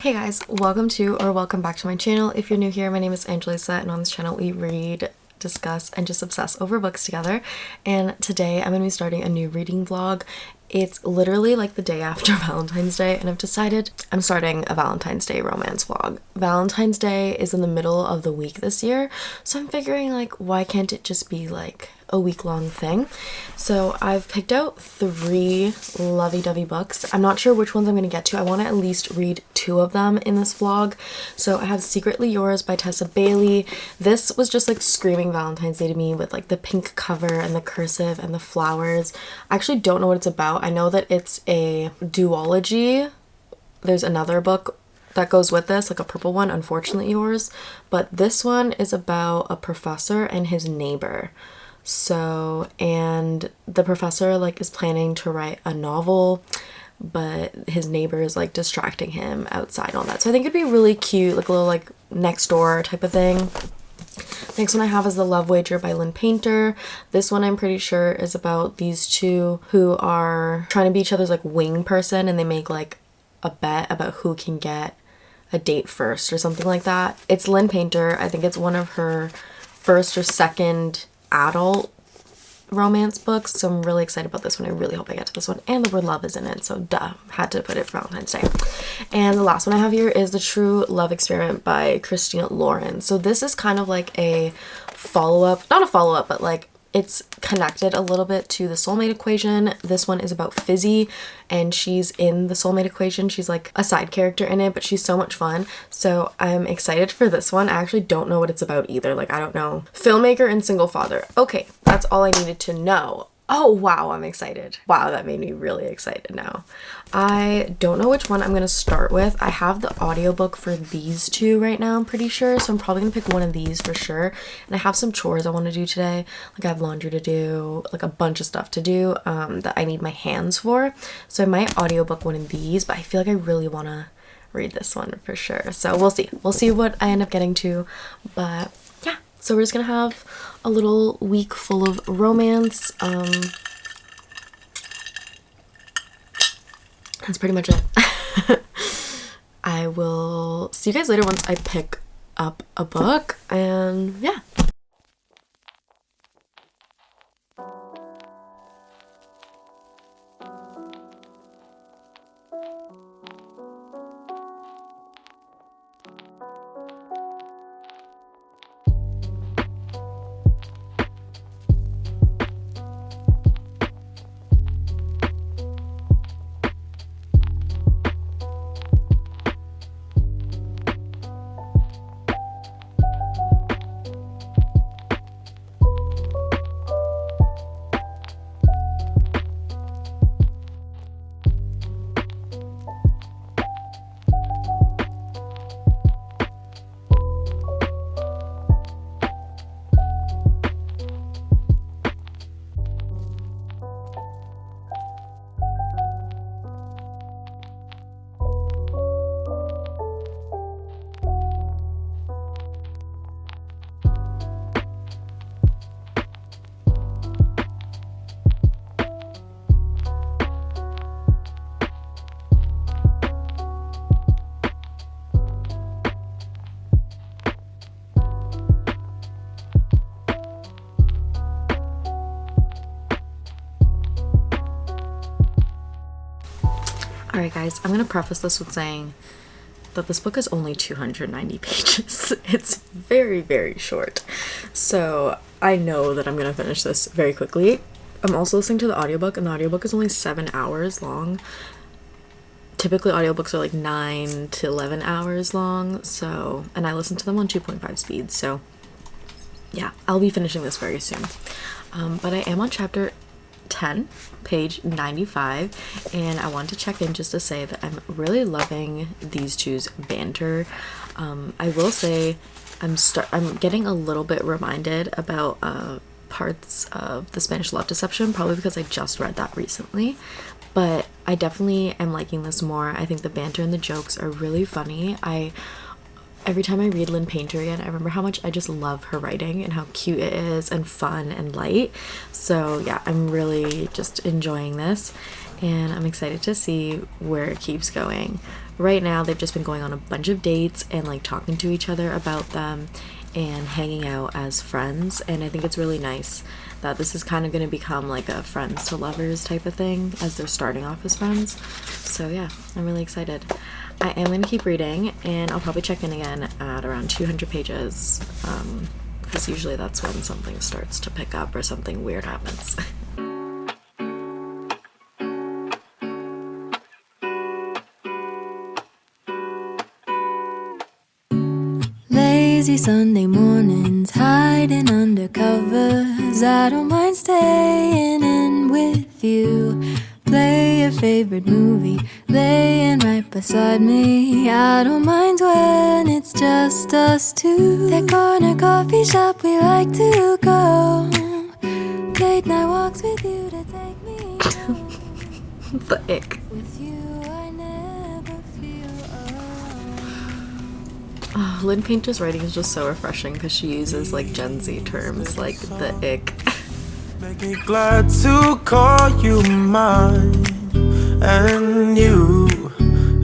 Hey guys, welcome back to my channel. If you're new here, my name is Angelisa, and on this channel we read, discuss, and just obsess over books together. And today I'm going to be starting a new reading vlog. It's literally like the day after Valentine's Day, and I've decided I'm starting a Valentine's Day romance vlog. Valentine's Day is in the middle of the week this year, so I'm figuring like, why can't it just be like a week-long thing? So I've picked out 3 lovey-dovey books. I'm not sure which ones I'm going to get to. I want to at least read 2 of them in this vlog. So I have Secretly Yours by Tessa Bailey. This was just like screaming Valentine's Day to me with like the pink cover and the cursive and the flowers. I actually don't know what it's about. I know that it's a duology. There's another book that goes with this, like a purple one, Unfortunately Yours. But this one is about a professor and his neighbor. So, and the professor like is planning to write a novel, but his neighbor is like distracting him outside and all that. So I think it'd be really cute, like a little like next door type of thing. Next one I have is The Love Wager by Lynn. This one I'm pretty sure is about these two who are trying to be each other's like wing person, and they make like a bet about who can get a date first or something like that. It's Lynn Painter. I think it's one of her first or second adult romance books, so I'm really excited about this one. I really hope I get to this one, and the word love is in it, so duh, had to put it for Valentine's Day. And the last one I have here is The True Love Experiment by Christina. So this is kind of like a follow-up, not a follow-up, but like it's connected a little bit to The Soulmate Equation. This one is about Fizzy, and she's in The Soulmate Equation. She's like a side character in it, but she's so much fun. So I'm excited for this one. I actually don't know what it's about either. Like, I don't know. Filmmaker and single father. Okay, that's all I needed to know. Oh, wow, I'm excited. Wow, that made me really excited now. I don't know which one I'm going to start with. I have the audiobook for these 2 right now, I'm pretty sure. So I'm probably going to pick one of these for sure. And I have some chores I want to do today. Like I have laundry to do, like a bunch of stuff to do that I need my hands for. So I might audiobook one of these, but I feel like I really want to read this one for sure. So we'll see. We'll see what I end up getting to. But yeah, so we're just going to have a little week full of romance. That's pretty much it. I will see you guys later once I pick up a book, and yeah. Alright guys, I'm going to preface this with saying that this book is only 290 pages. It's very, very short. So I know that I'm going to finish this very quickly. I'm also listening to the audiobook, and the audiobook is only 7 hours long. Typically audiobooks are like 9 to 11 hours long, so, and I listen to them on 2.5 speed, so yeah, I'll be finishing this very soon. But I am on chapter 10, page 95, and I want to check in just to say that I'm really loving these two's banter. I will say I'm getting a little bit reminded about parts of The Spanish Love Deception, probably because I just read that recently, but I definitely am liking this more. I think the banter and the jokes are really funny. Every time I read Lynn Painter again, I remember how much I just love her writing and how cute it is and fun and light. So yeah, I'm really just enjoying this, and I'm excited to see where it keeps going. right now they've just been going on a bunch of dates and like talking to each other about them and hanging out as friends, and I think it's really nice that this is kind of going to become like a friends to lovers type of thing as they're starting off as friends. So yeah, I'm really excited. I am going to keep reading, and I'll probably check in again at around 200 pages, because usually that's when something starts to pick up or something weird happens. Lazy Sunday mornings, hiding under covers. I don't mind staying in with you. Play your favorite movie, laying right beside me. I don't mind when it's just us two. That corner coffee shop we like to go. Late night walks with you to take me home. The ick. With you I never feel alone. Oh, Lynn Painter's writing is just so refreshing because she uses like Gen Z terms like the ick. Make me glad to call you mine, and you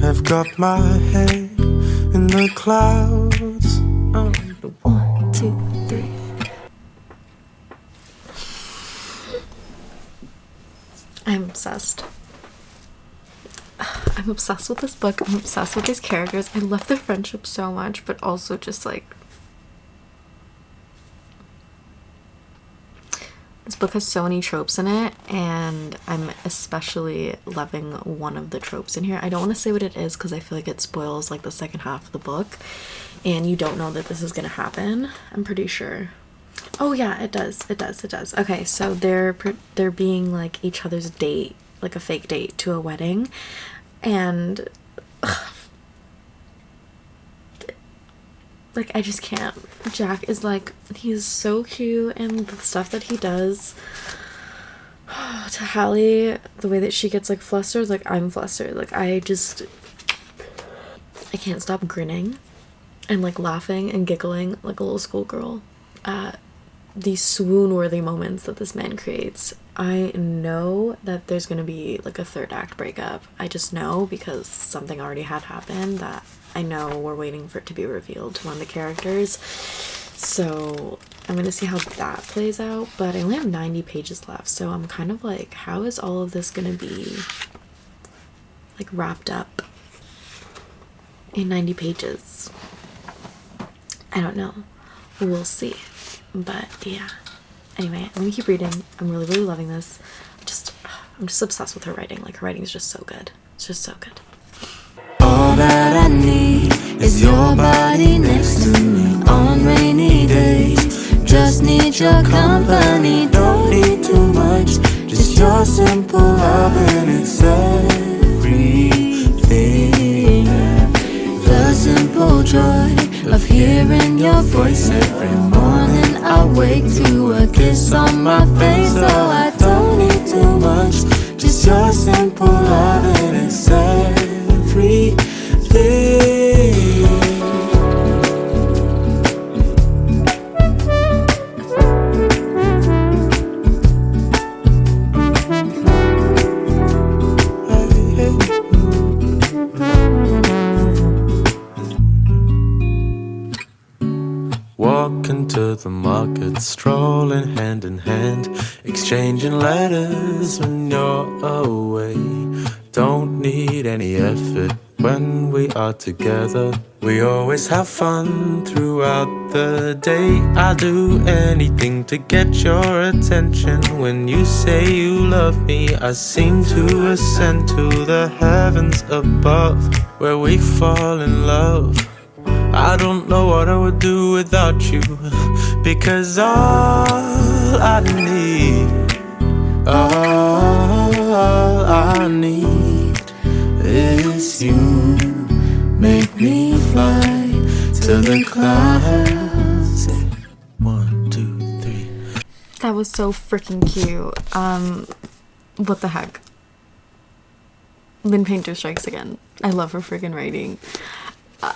have got my head in the clouds. 1, 2, 3. I'm obsessed. I'm obsessed with this book. I'm obsessed with these characters. I love their friendship so much, but also just like this book has so many tropes in it, and I'm especially loving one of the tropes in here. I don't want to say what it is because I feel like it spoils like the second half of the book, and you don't know that this is gonna happen. I'm pretty sure. Oh yeah, it does. Okay, so they're being like each other's date, like a fake date to a wedding, and like I just can't. Jack is like, he's so cute, and the stuff that he does to Hallie, the way that she gets like flustered, like I'm flustered. Like I can't stop grinning and like laughing and giggling like a little schoolgirl at these swoon-worthy moments that this man creates. I know that there's gonna be like a third act breakup. I just know because something already had happened that I know we're waiting for it to be revealed to one of the characters. So I'm gonna see how that plays out, but I only have 90 pages left, so I'm kind of like, how is all of this gonna be like wrapped up in 90 pages? I don't know. We'll see. But yeah. Anyway, I'm gonna keep reading. I'm really, really loving this. I'm just obsessed with her writing. Like her writing is just so good. It's just so good. All that I need is your body next to me on rainy days. Just need your company, don't need too much. Just your simple love and it's everything. The simple joy of hearing your voice every morning. I wake to a kiss on my face, so I don't need too much. Just your simple love and it's everything. Walking to the market, strolling hand in hand, exchanging letters when you're away. Don't need any effort when we are together. We always have fun throughout the day. I'll do anything to get your attention. When you say you love me, I seem to ascend to the heavens above, where we fall in love. I don't know what I would do without you, because all I need is you. Make me fly to the clouds. 1, 2, 3. That was so freaking cute. What the heck? Lynn Painter strikes again. I love her freaking writing. I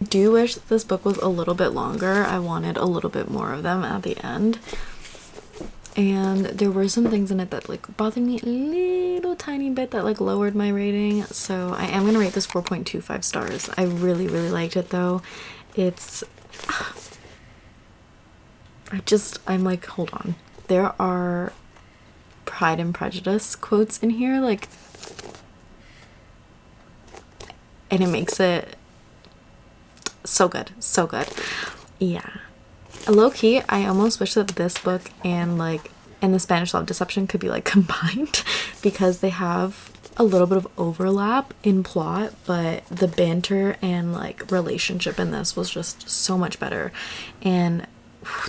do wish this book was a little bit longer. I wanted a little bit more of them at the end. and there were some things in it that like bothered me a little tiny bit that like lowered my rating. So I am gonna rate this 4.25 stars. I really liked it though. It's I'm like, hold on. There are Pride and Prejudice quotes in here, like, and it makes it so good, so good. Yeah, low-key I almost wish that this book and the Spanish Love Deception could be like combined, because they have a little bit of overlap in plot, but the banter and like relationship in this was just so much better, and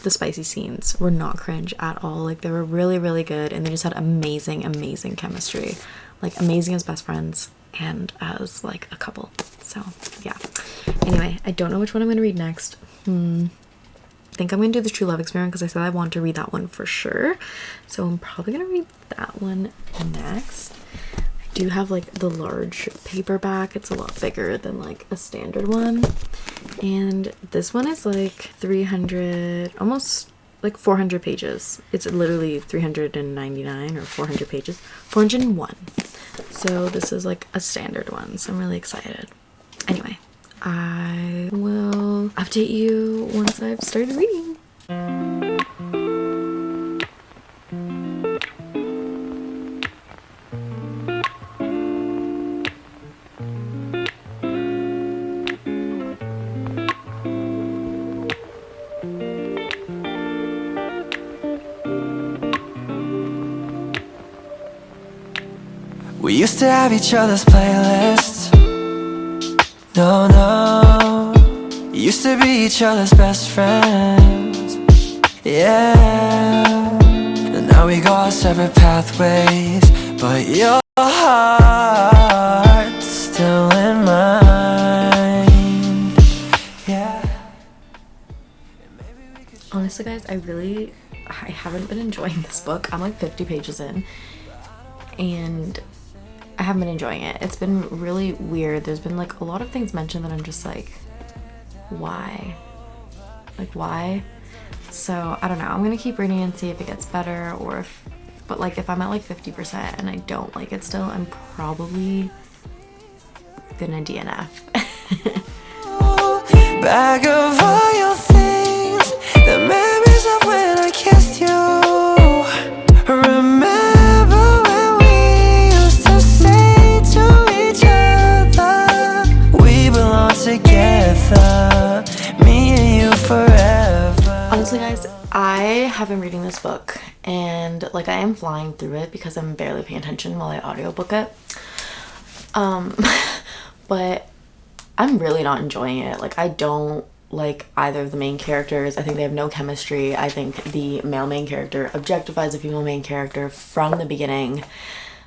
the spicy scenes were not cringe at all. Like, they were really good, and they just had amazing chemistry, like amazing as best friends and as like a couple. So yeah, anyway, I don't know which one I'm gonna read next. I think I'm gonna do the True Love Experiment, because I said I want to read that one for sure, so I'm probably gonna read that one next. I do have like the large paperback. It's a lot bigger than like a standard one, and this one is like 300, almost like 400 pages. It's literally 399 or 400 pages, 401. So this is like a standard one, so I'm really excited. Anyway, I will update you once I've started reading. We used to have each other's playlists. No, used to be each other's best friends. Yeah, and now we go our separate pathways, but your heart's still in mine. Yeah. Honestly guys, I haven't been enjoying this book. I'm like 50 pages in, and I haven't been enjoying it. It's been really weird. There's been like a lot of things mentioned that I'm just like, why? Like, why? So I don't know. I'm gonna keep reading and see if it gets better, or but like if I'm at like 50% and I don't like it still, I'm probably gonna DNF. Bag of all your things, the memories of when I kissed you. Remember when we used to say to each other, we belong together, me and you forever. Honestly guys, I have been reading this book, and like I am flying through it because I'm barely paying attention while I audiobook it. But I'm really not enjoying it. Like, I don't like either of the main characters. I think they have no chemistry. I think the male main character objectifies the female main character from the beginning.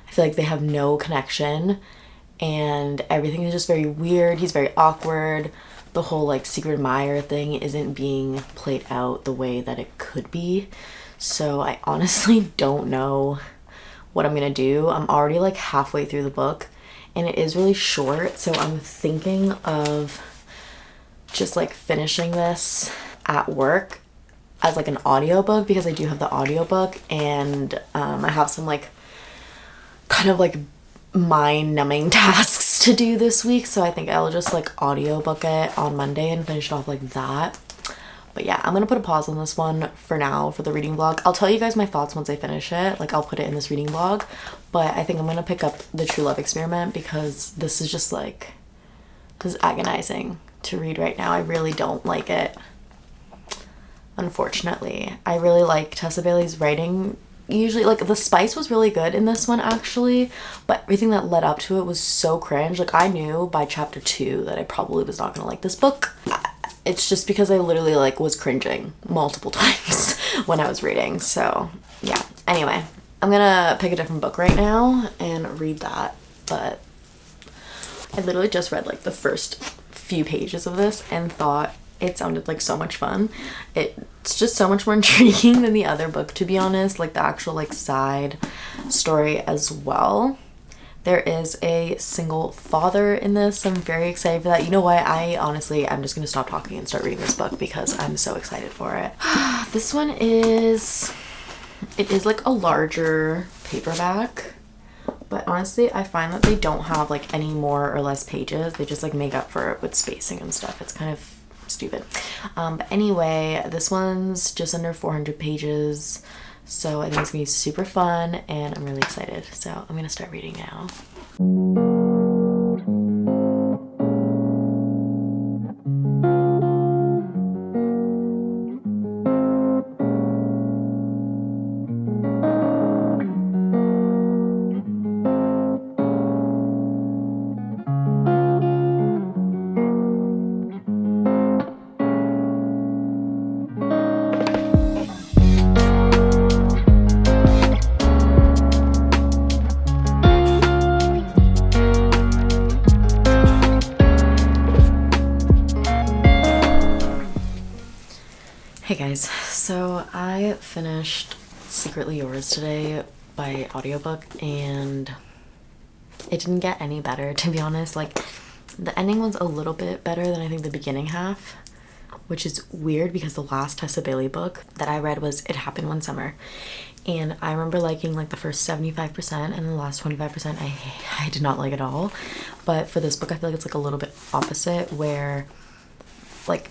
I feel like they have no connection, and everything is just very weird. He's very awkward. The whole like secret admirer thing isn't being played out the way that it could be. So I honestly don't know what I'm gonna do. I'm already like halfway through the book, and it is really short, so I'm thinking of just like finishing this at work as like an audiobook, because I do have the audiobook, and I have some like kind of like mind-numbing tasks to do this week, so I think I'll just like audiobook it on Monday and finish it off like that. But yeah, I'm gonna put a pause on this one for now for the reading vlog. I'll tell you guys my thoughts once I finish it. Like, I'll put it in this reading vlog, but I think I'm gonna pick up the True Love Experiment, because this is just like, this is agonizing to read right now. I really don't like it, unfortunately. I really like Tessa Bailey's writing. Usually, like, the spice was really good in this one actually, but everything that led up to it was so cringe. Like, I knew by chapter 2 that I probably was not gonna like this book. It's just because I literally like was cringing multiple times when I was reading. So yeah, anyway, I'm gonna pick a different book right now and read that. But I literally just read like the first few pages of this and thought it sounded like so much fun. It's just so much more intriguing than the other book, to be honest, like the actual like side story as well. There is a single father in this. I'm very excited for that. You know what? I'm just gonna stop talking and start reading this book because I'm so excited for it. This one is It is like a larger paperback, but honestly I find that they don't have like any more or less pages. They just like make up for it with spacing and stuff. It's kind of stupid. But anyway, this one's just under 400 pages, so I think it's gonna be super fun and I'm really excited. So I'm gonna start reading now. Hey guys, so I finished Secretly Yours today by audiobook and it didn't get any better, to be honest. Like, the ending was a little bit better than I think the beginning half, which is weird because the last Tessa Bailey book that I read was It Happened One Summer, and I remember liking like the first 75% and the last 25% I did not like at all. But for this book I feel like it's like a little bit opposite, where like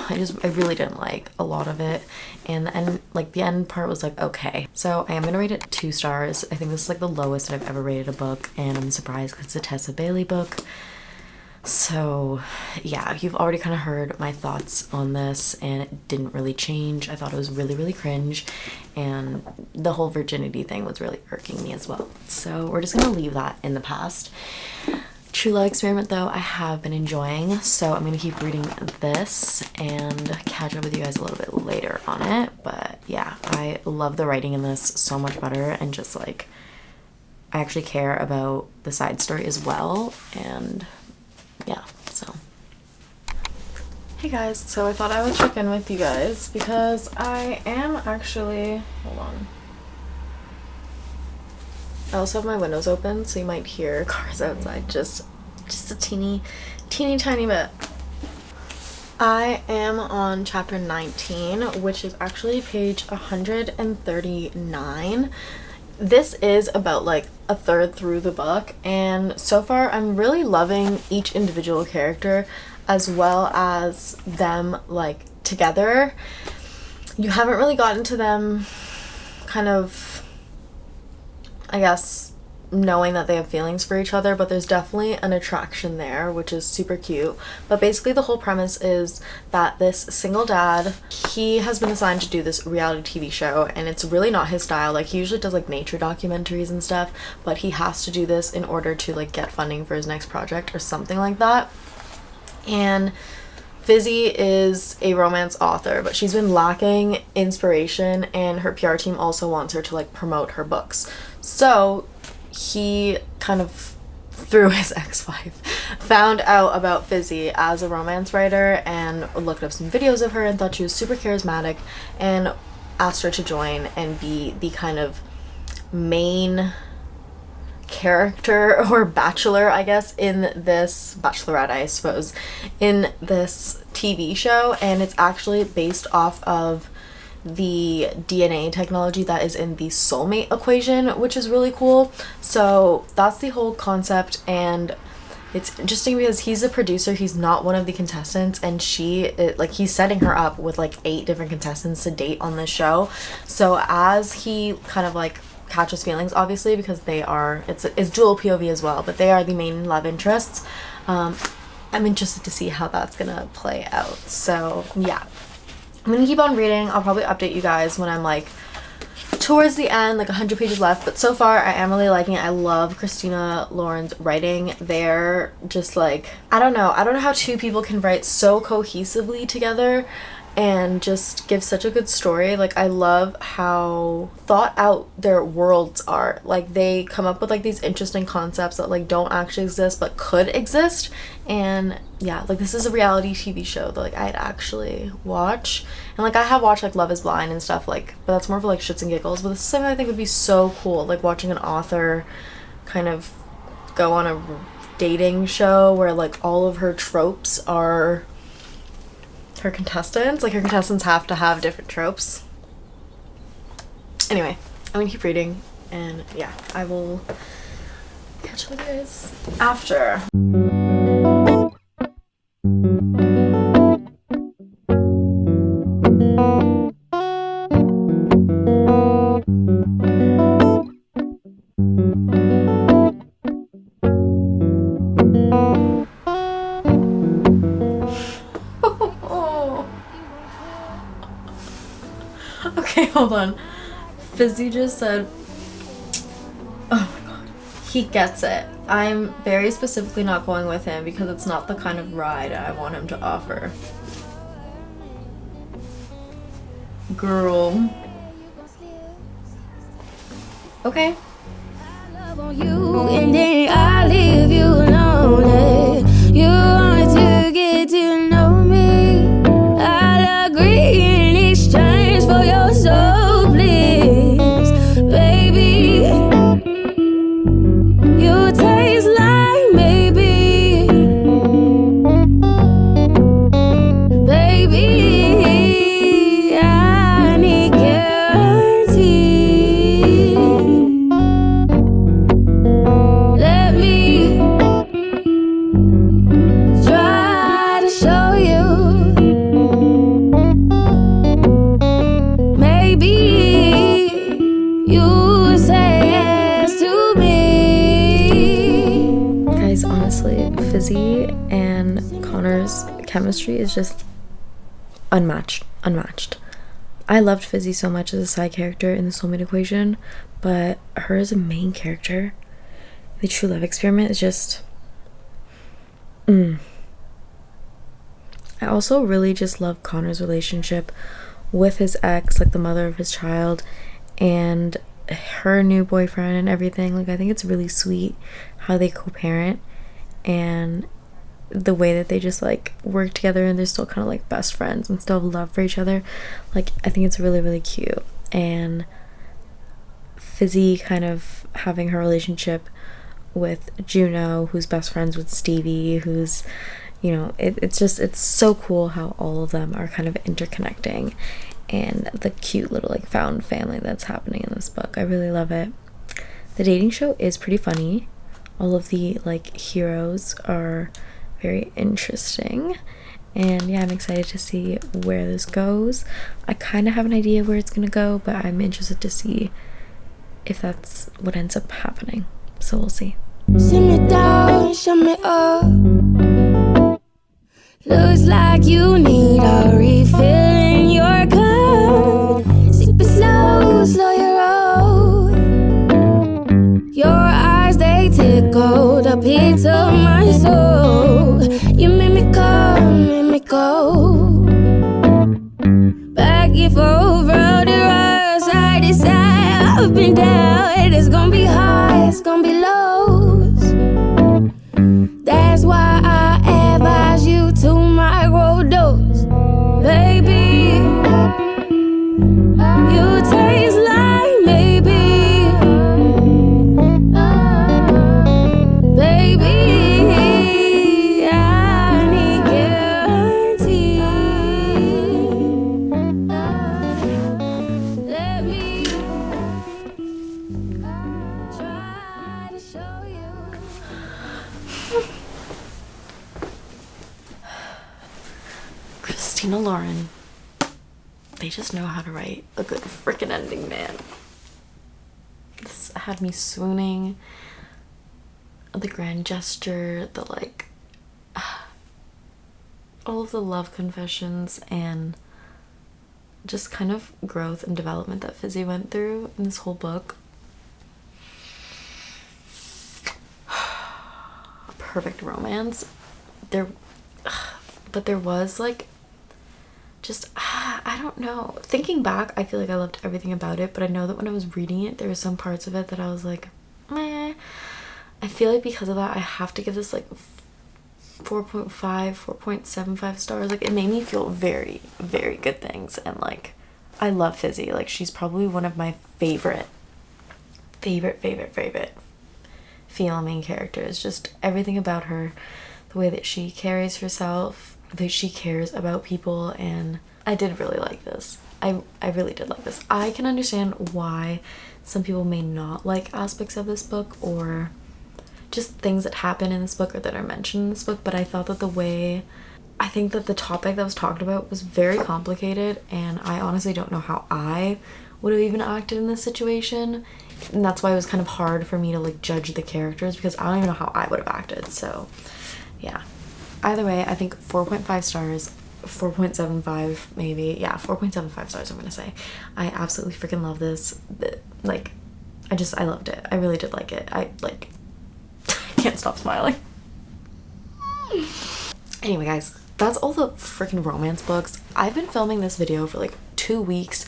I really didn't like a lot of it, and the end part was like okay. So I am gonna rate it 2 stars. I think this is like the lowest I've ever rated a book, and I'm surprised because it's a Tessa Bailey book. So yeah, you've already kind of heard my thoughts on this, and it didn't really change. I thought it was really cringe, and the whole virginity thing was really irking me as well. So we're just gonna leave that in the past. True Love Experiment though I have been enjoying, so I'm gonna keep reading this and catch up with you guys a little bit later on it. But yeah, I love the writing in this so much better, and just like I actually care about the side story as well. And yeah, so hey guys, so I thought I would check in with you guys because I am actually, hold on, I also have my windows open, so you might hear cars outside just a teeny tiny bit. I am on chapter 19, which is actually page 139. This is about like a third through the book, and so far I'm really loving each individual character as well as them like together. You haven't really gotten to them kind of, I guess, knowing that they have feelings for each other, but there's definitely an attraction there, which is super cute. But basically the whole premise is that this single dad, he has been assigned to do this reality TV show, and it's really not his style. Like, he usually does like nature documentaries and stuff, but he has to do this in order to like get funding for his next project or something like that. And Fizzy is a romance author, but she's been lacking inspiration, and her PR team also wants her to like promote her books. So he kind of, through his ex-wife, found out about Fizzy as a romance writer and looked up some videos of her and thought she was super charismatic and asked her to join and be the kind of main character or bachelor, I guess, in this bachelorette, I suppose, in this TV show. And it's actually based off of the DNA technology that is in the soulmate equation, which is really cool. So that's the whole concept, and it's interesting because he's a producer, he's not one of the contestants, and he's setting her up with like 8 different contestants to date on this show. So as he kind of like catches feelings, obviously, because it's dual POV as well, but they are the main love interests. I'm interested to see how that's gonna play out. So yeah, I'm gonna keep on reading. I'll probably update you guys when I'm like towards the end, like 100 pages left. But so far I am really liking it. I love Christina Lauren's writing. They're just like, I don't know how 2 people can write so cohesively together and just give such a good story. Like, I love how thought out their worlds are. Like, they come up with like these interesting concepts that like don't actually exist but could exist. And yeah, like, this is a reality TV show that like I'd actually watch. And like, I have watched like Love is Blind and stuff, like, but that's more for like shits and giggles. But this is something I think would be so cool, like watching an author kind of go on a dating show where like all of her tropes are her contestants. Like, her contestants have to have different tropes. Anyway, I'm gonna keep reading, and yeah, I will catch up with you guys after. Okay, hold on. Fizzy just said, oh my god, he gets it. I'm very specifically not going with him because it's not the kind of ride I want him to offer. Girl. Okay. And then I leave you lonely. You want to get to know me. I'll agree in exchange for your soul, please, baby. You taste like maybe, baby. I need guarantee. Let me try to show you. Maybe you say yes to me. Guys, honestly, Fizzy and Connor's chemistry is just unmatched. I loved Fizzy so much as a side character in the soulmate equation, but her as a main character, the true love experiment, is just I also really just love Connor's relationship with his ex, like the mother of his child, and her new boyfriend and everything. Like, I think it's really sweet how they co-parent and the way that they just like work together, and they're still kind of like best friends and still have love for each other. Like, I think it's really, really cute. And Fizzy kind of having her relationship with Juno, who's best friends with Stevie, who's, you know, it's so cool how all of them are kind of interconnecting, and the cute little like found family that's happening in this book. I really love it. The dating show is pretty funny. All of the like heroes are very interesting, and yeah, I'm excited to see where this goes. I kind of have an idea where it's gonna go, but I'm interested to see if that's what ends up happening, so we'll see. Sit me down, shut me up. Looks like you need a refill in your cup. Sip it slow, slow your roll. Your eyes, they tickle the pits of my soul. You make me come, make me go. Back and forth, round and round, side to side, up and down. It's gonna be high, it's gonna be lows. That's why I advise you to microdose, baby. You taste like maybe, baby. I need guarantee. Let me try to show you. Christina Lauren, they just know how to write a good freaking ending, man. This had me swooning. The grand gesture, the like all of the love confessions and just kind of growth and development that Fizzy went through in this whole book. Perfect romance. But there was like just I don't know, thinking back, I feel like I loved everything about it, but I know that when I was reading it, there were some parts of it that I was like, meh. I feel like because of that, I have to give this like 4.5, 4.75 stars. Like, it made me feel very, very good things, and like, I love Fizzy. Like, she's probably one of my favorite female main characters. Just everything about her, the way that she carries herself, that she cares about people, and I did really like this. I really did like this. I can understand why some people may not like aspects of this book or just things that happen in this book or that are mentioned in this book, but I thought that I think that the topic that was talked about was very complicated, and I honestly don't know how I would have even acted in this situation, and that's why it was kind of hard for me to like judge the characters because I don't even know how I would have acted. So yeah, either way, I think 4.5 stars, 4.75 maybe. Yeah, 4.75 stars I'm gonna say. I absolutely freaking love this. Like, I loved it. I really did like it. I can't stop smiling. Anyway, guys, that's all the freaking romance books. I've been filming this video for like 2 weeks.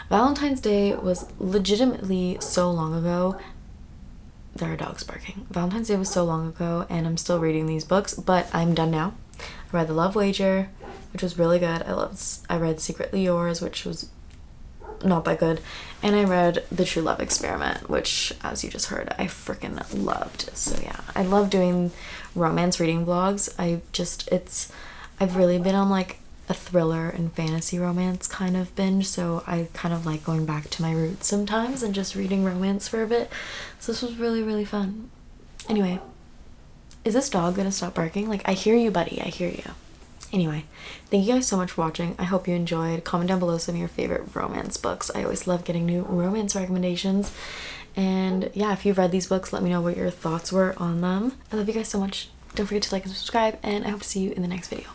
Valentine's Day was legitimately so long ago. There are dogs barking. Valentine's Day was so long ago, and I'm still reading these books, but I'm done now. I read The Love Wager, which was really good. I read Secretly Yours, which was not that good, and I read The True Love Experiment, which, as you just heard, I freaking loved. So yeah, I love doing romance reading vlogs. I've really been on like a thriller and fantasy romance kind of binge, so I kind of like going back to my roots sometimes and just reading romance for a bit. So this was really, really fun. Anyway, is this dog gonna stop barking? Like, I hear you, buddy. I hear you. Anyway, thank you guys so much for watching. I hope you enjoyed. Comment down below some of your favorite romance books. I always love getting new romance recommendations. And yeah, if you've read these books, let me know what your thoughts were on them. I love you guys so much. Don't forget to like and subscribe, and I hope to see you in the next video.